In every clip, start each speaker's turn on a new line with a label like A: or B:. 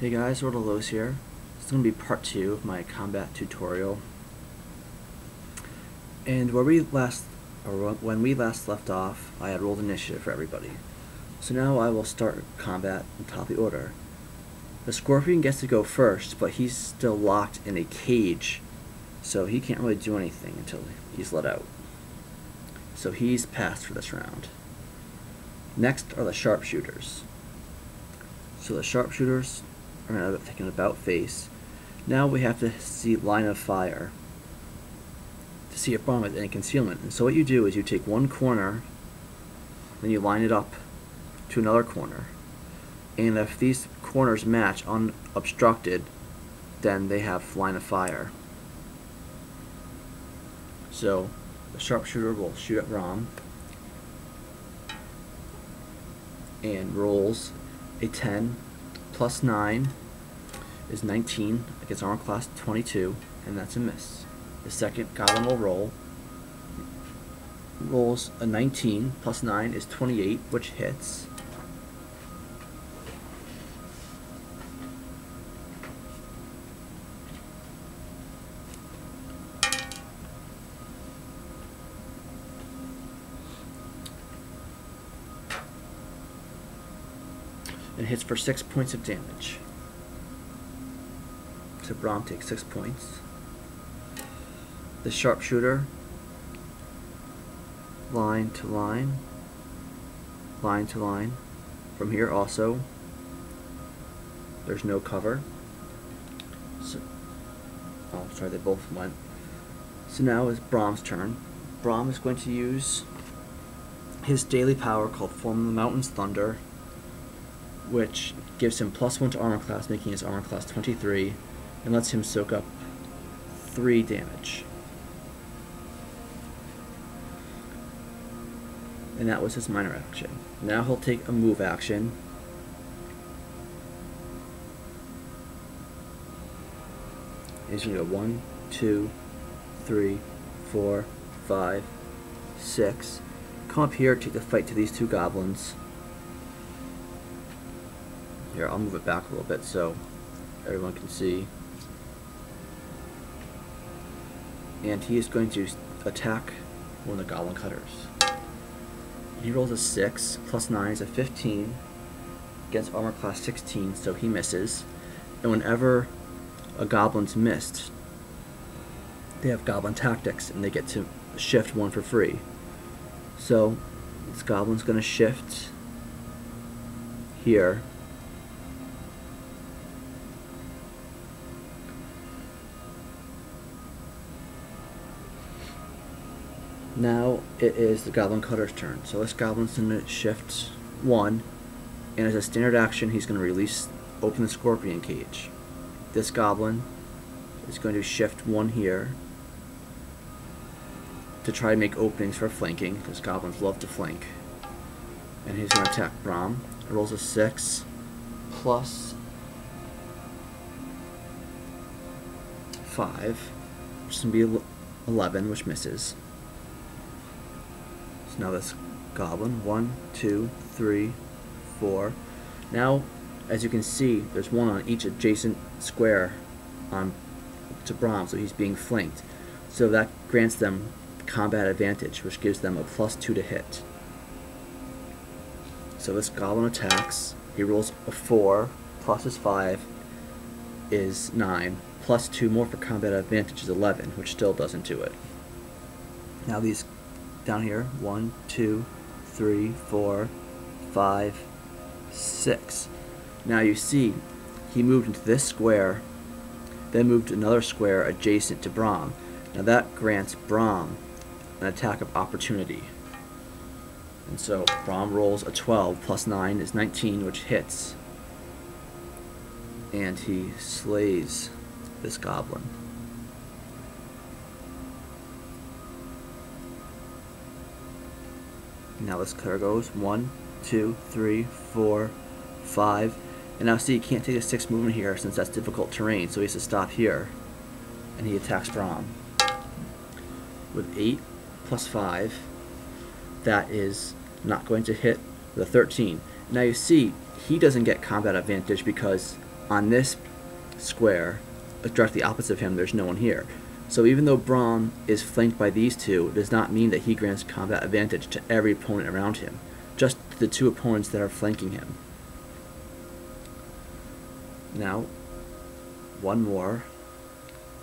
A: Hey guys, Ordelos here. This is going to be part 2 of my combat tutorial. And when we last left off, I had rolled initiative for everybody. So now I will start combat in top of the order. The Scorpion gets to go first, but he's still locked in a cage, so he can't really do anything until he's let out. So he's passed for this round. Next are the Sharpshooters. So the Sharpshooters are going to take an about face. Now we have to see line of fire to see if Brom has any concealment. And so what you do is you take one corner, then you line it up to another corner. And if these corners match unobstructed, then they have line of fire. So the Sharpshooter will shoot at Brom and rolls a 10 plus 9 is 19 against armor class 22, and that's a miss. The second Goblin will rolls a 19 plus 9 is 28, which hits. And hits for 6 points of damage. So Brom takes 6 points. The Sharpshooter, line to line, line to line. From here also, there's no cover. So, oh, sorry, they both went. So now is Brom's turn. Brom is going to use his daily power called Form the Mountain's Thunder, which gives him +1 to armor class, making his armor class 23, and lets him soak up 3 damage. And that was his minor action. Now he'll take a move action. He's going to go 1, 2, 3, 4, 5, 6. Come up here, take the fight to these 2 goblins. Here, I'll move it back a little bit so everyone can see. And he is going to attack one of the Goblin Cutters. He rolls a 6, plus 9 is a 15, against armor class 16, so he misses. And whenever a Goblin's missed, they have Goblin Tactics, and they get to shift 1 for free. So, this Goblin's going to shift here. Now it is the Goblin Cutter's turn. So this Goblin's going to shift 1, and as a standard action he's going to open the Scorpion cage. This Goblin is going to shift 1 here to try to make openings for flanking, because Goblins love to flank. And he's going to attack Brom. He rolls a 6 plus 5, which is going to be 11, which misses. Now this Goblin, 1, 2, 3, 4. Now, as you can see, there's 1 on each adjacent square to Brom, so he's being flanked. So that grants them combat advantage, which gives them a +2 to hit. So this Goblin attacks. He rolls a 4, plus his 5 is 9, +2 more for combat advantage is 11, which still doesn't do it. Now these down here, 1, 2, 3, 4, 5, 6. Now you see, he moved into this square, then moved to another square adjacent to Brom. Now that grants Brom an attack of opportunity. And so Brom rolls a 12, plus 9 is 19, which hits. And he slays this Goblin. Now this cutter goes 1, 2, 3, 4, 5. And now see, he can't take a 6 movement here since that's difficult terrain, so he has to stop here. And he attacks Brom. With 8 plus 5, that is not going to hit with a 13. Now you see, he doesn't get combat advantage because on this square, directly opposite of him, there's no one here. So even though Brom is flanked by these two, it does not mean that he grants combat advantage to every opponent around him, just to the two opponents that are flanking him. Now, one more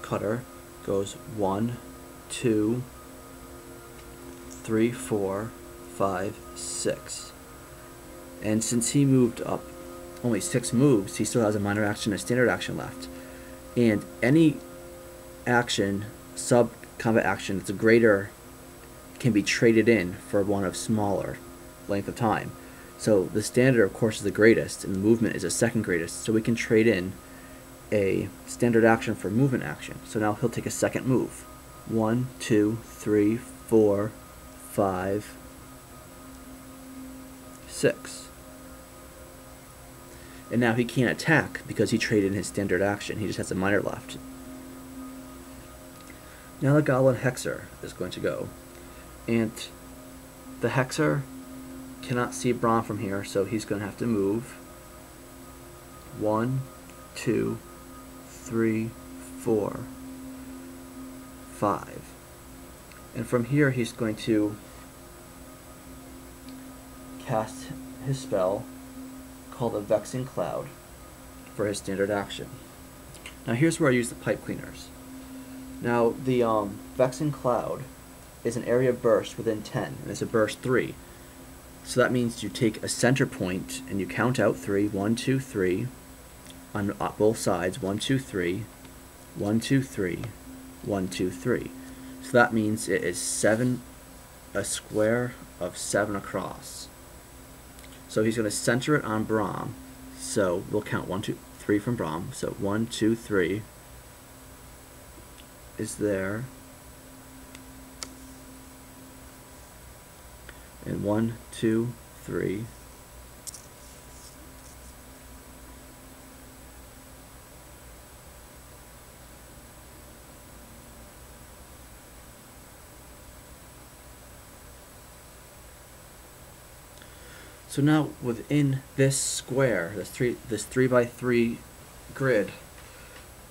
A: cutter goes 1, 2, 3, 4, 5, 6. And since he moved up only 6 moves, he still has a minor action and a standard action left. And any action, sub-combat action that's greater, can be traded in for one of smaller length of time. So the standard, of course, is the greatest, and the movement is the second greatest. So we can trade in a standard action for movement action. So now he'll take a second move. 1, 2, 3, 4, 5, 6. And now he can't attack because he traded in his standard action. He just has a minor left. Now the Goblin Hexer is going to go. And the Hexer cannot see Brom from here, so he's going to have to move 1, 2, 3, 4, 5. And from here he's going to cast his spell called a Vexing Cloud for his standard action. Now here's where I use the pipe cleaners. Now the Vexing Cloud is an area burst within 10, and it's a burst 3. So that means you take a center point and you count out 3, 1, 2, 3, on both sides, 1, 2, 3, 1, 2, 3, 1, 2, 3. So that means it is 7, a square of 7 across. So he's going to center it on Brom. So we'll count 1, 2, 3 from Brom. So 1, 2, 3 is there. And 1, 2, 3. So now within this square, this 3 by 3 grid,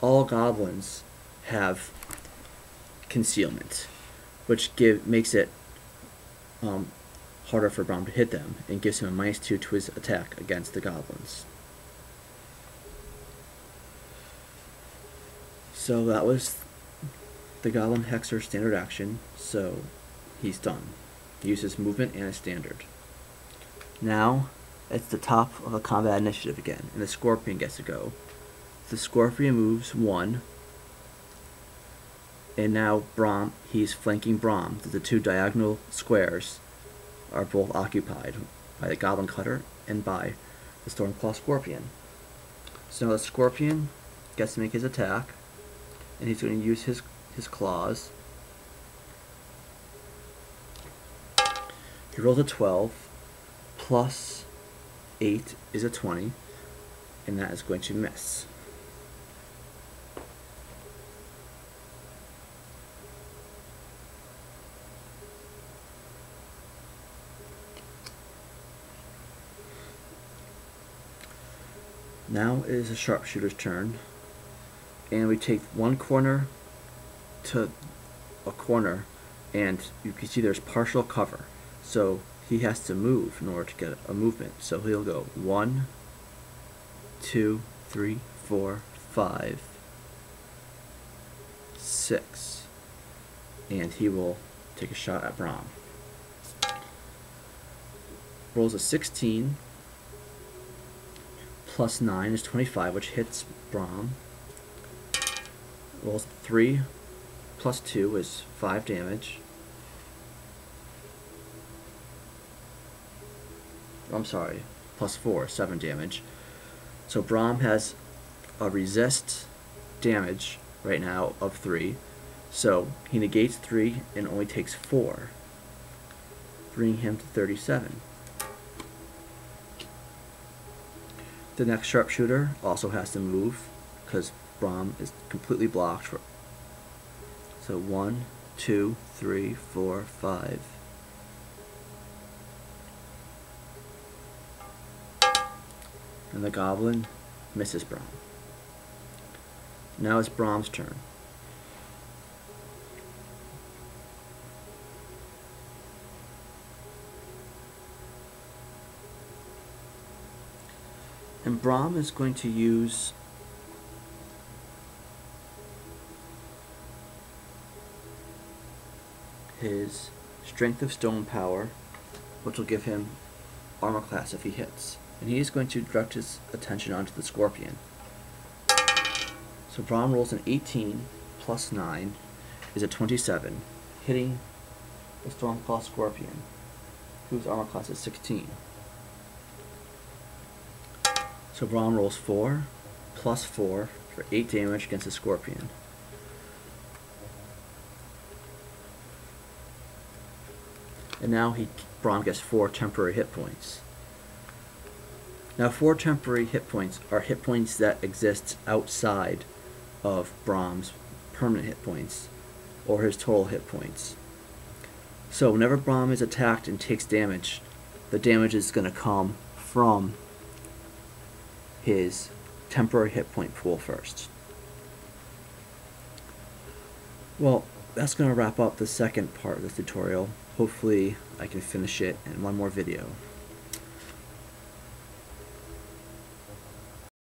A: all goblins have concealment, which makes it harder for Brom to hit them, and gives him a -2 to his attack against the goblins. So that was the Goblin Hexer standard action, so he's done. He uses movement and a standard. Now it's the top of a combat initiative again, and the Scorpion gets to go. The Scorpion moves 1, and now Brom, he's flanking Brom. The 2 diagonal squares are both occupied by the Goblin Cutter and by the Stormclaw Scorpion. So now the Scorpion gets to make his attack, and he's going to use his claws. He rolls a 12, plus 8 is a 20, and that is going to miss. Now it is a sharpshooter's turn, and we take one corner to a corner, and you can see there's partial cover, so he has to move in order to get a movement. So he'll go 1, 2, 3, 4, 5, 6, and he will take a shot at Brom. Rolls a 16, plus 9 is 25, which hits Brom. Rolls 3, plus 2 is 5 damage. I'm sorry, plus 4, 7 damage. So Brom has a resist damage right now of 3. So he negates 3 and only takes 4, bringing him to 37. The next sharpshooter also has to move because Brom is completely blocked. So 1, 2, 3, 4, 5. And the Goblin misses Brom. Now it's Brom's turn. And Brom is going to use his Strength of Stone power, which will give him armor class if he hits. And he is going to direct his attention onto the Scorpion. So Brom rolls an 18 plus 9 is a 27, hitting the Stormclaw Scorpion, whose armor class is 16. So Brom rolls 4 plus 4 for 8 damage against the Scorpion. And now Brom gets 4 temporary hit points. Now 4 temporary hit points are hit points that exist outside of Brom's permanent hit points, or his total hit points. So whenever Brom is attacked and takes damage, the damage is going to come from his temporary hit point pool first. Well, that's going to wrap up the second part of this tutorial. Hopefully I can finish it in one more video.